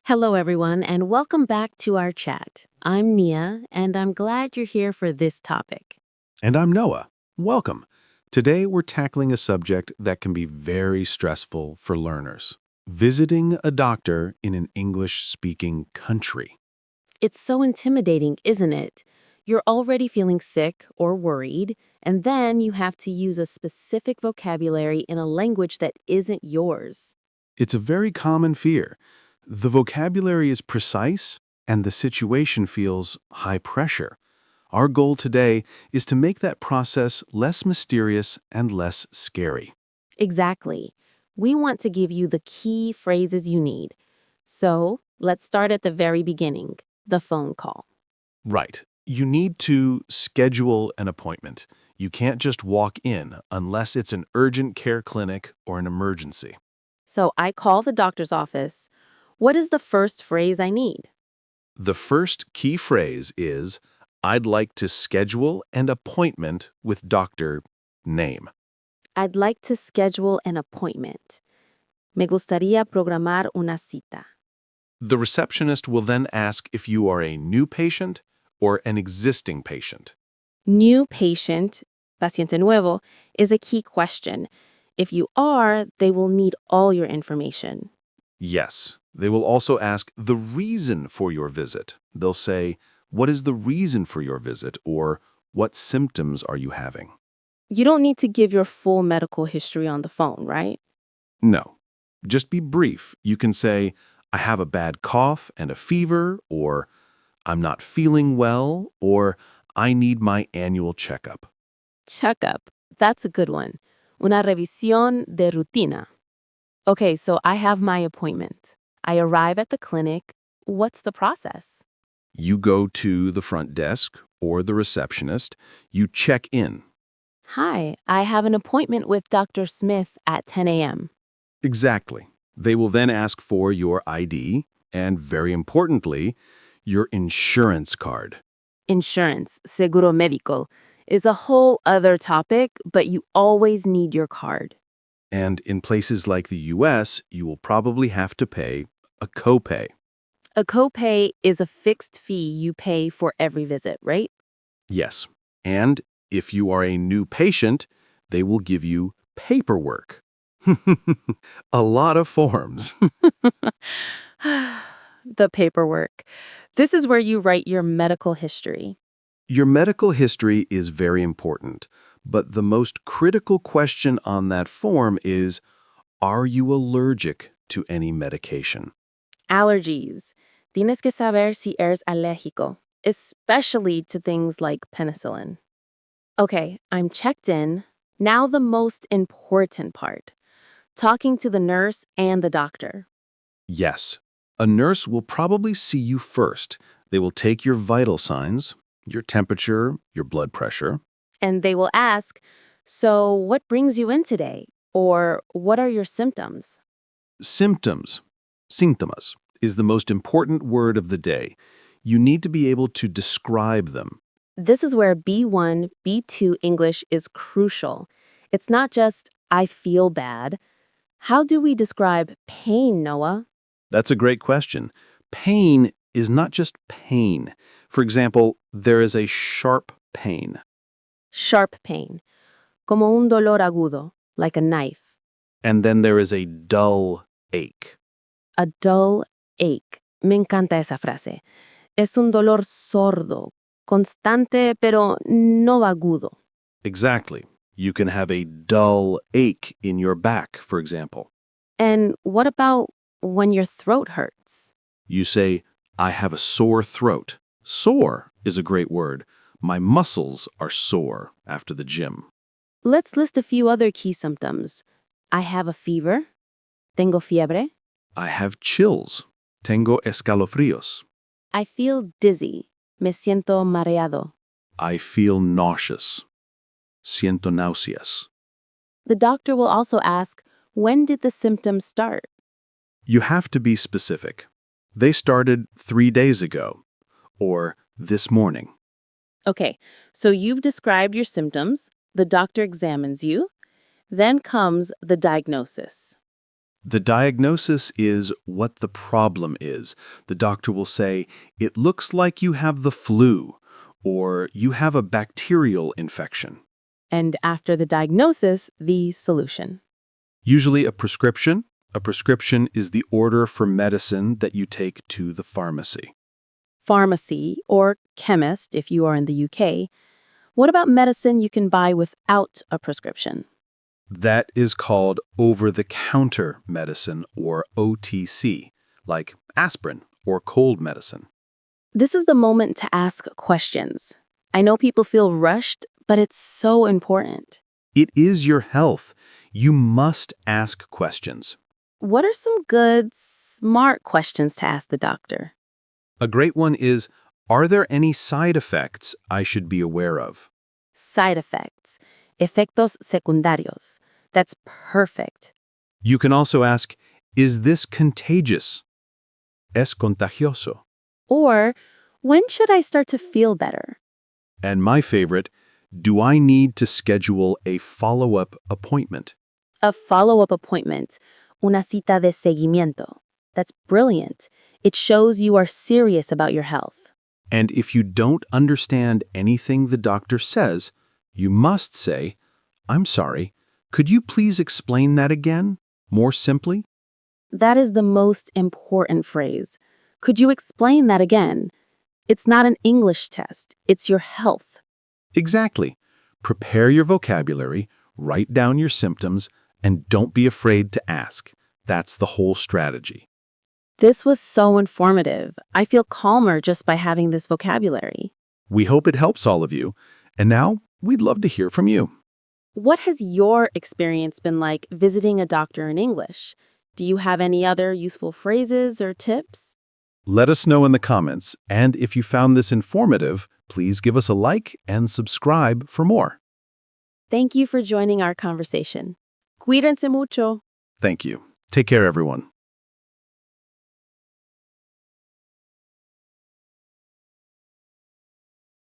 Hello, everyone, and welcome back to our chat. I'm Nia, and I'm glad you're here for this topic. And I'm Noah. Welcome. Today we're tackling a subject that can be very stressful for learners. Visiting a doctor in an English-speaking country. It's so intimidating, isn't it? You're already feeling sick or worried, and then you have to use a specific vocabulary in a language that isn't yours. It's a very common fear. The vocabulary is precise, and the situation feels high pressure. Our goal today is to make that process less mysterious and less scary. Exactly. We want to give you the key phrases you need. So let's start at the very beginning, the phone call. Right. You need to schedule an appointment. You can't just walk in unless it's an urgent care clinic or an emergency. So I call the doctor's office. What is the first phrase I need? The first key phrase is, I'd like to schedule an appointment with Dr. Name. I'd like to schedule an appointment. Me gustaría programar una cita. The receptionist will then ask if you are a new patient or an existing patient. New patient, paciente nuevo, is a key question. If you are, they will need all your information. Yes, they will also ask the reason for your visit. They'll say, what is the reason for your visit? Or what symptoms are you having? You don't need to give your full medical history on the phone, right? No, just be brief. You can say, I have a bad cough and a fever, or I'm not feeling well, or I need my annual checkup. Checkup. That's a good one. Una revisión de rutina. Okay, so I have my appointment. I arrive at the clinic. What's the process? You go to the front desk or the receptionist. You check in. Hi, I have an appointment with Dr. Smith at 10 a.m. Exactly. They will then ask for your ID and, very importantly, your insurance card. Insurance, seguro médico, is a whole other topic, but you always need your card. And in places like the US, you will probably have to pay a copay. A copay is a fixed fee you pay for every visit, right? Yes. And if you are a new patient, they will give you paperwork. A lot of forms. The paperwork. This is where you write your medical history. Your medical history is very important, but the most critical question on that form is, are you allergic to any medication? Allergies. Tienes que saber si eres alérgico, especially to things like penicillin. Okay, I'm checked in. Now the most important part. Talking to the nurse and the doctor. Yes. A nurse will probably see you first. They will take your vital signs, your temperature, your blood pressure. And they will ask, so what brings you in today? Or what are your symptoms? Symptoms, síntomas, is the most important word of the day. You need to be able to describe them. This is where B1, B2 English is crucial. It's not just, I feel bad. How do we describe pain, Noah? That's a great question. Pain is not just pain. For example, there is a sharp pain. Sharp pain. Como un dolor agudo, like a knife. And then there is a dull ache. A dull ache. Me encanta esa frase. Es un dolor sordo, constante pero no agudo. Exactly. You can have a dull ache in your back, for example. And what about when your throat hurts? You say, I have a sore throat. Sore is a great word. My muscles are sore after the gym. Let's list a few other key symptoms. I have a fever. Tengo fiebre. I have chills. Tengo escalofríos. I feel dizzy. Me siento mareado. I feel nauseous. Siento náuseas. The doctor will also ask, when did the symptoms start? You have to be specific. They started 3 days ago, or this morning. Okay, so you've described your symptoms. The doctor examines you. Then comes the diagnosis. The diagnosis is what the problem is. The doctor will say, it looks like you have the flu, or you have a bacterial infection. And after the diagnosis, the solution. Usually a prescription. A prescription is the order for medicine that you take to the pharmacy. Pharmacy, or chemist if you are in the UK. What about medicine you can buy without a prescription? That is called over-the-counter medicine, or OTC, like aspirin or cold medicine. This is the moment to ask questions. I know people feel rushed, but it's so important. It is your health. You must ask questions. What are some good, smart questions to ask the doctor? A great one is, are there any side effects I should be aware of? Side effects. Efectos secundarios. That's perfect. You can also ask, is this contagious? ¿Es contagioso? Or, when should I start to feel better? And my favorite, do I need to schedule a follow-up appointment? A follow-up appointment. Una cita de seguimiento. That's brilliant. It shows you are serious about your health. And if you don't understand anything the doctor says, you must say, I'm sorry, could you please explain that again, more simply? That is the most important phrase. Could you explain that again? It's not an English test. It's your health. Exactly. Prepare your vocabulary, write down your symptoms, and don't be afraid to ask. That's the whole strategy. This was so informative. I feel calmer just by having this vocabulary. We hope it helps all of you. And now, we'd love to hear from you. What has your experience been like visiting a doctor in English? Do you have any other useful phrases or tips? Let us know in the comments, and if you found this informative, please give us a like and subscribe for more. Thank you for joining our conversation. Cuídense mucho. Thank you. Take care, everyone.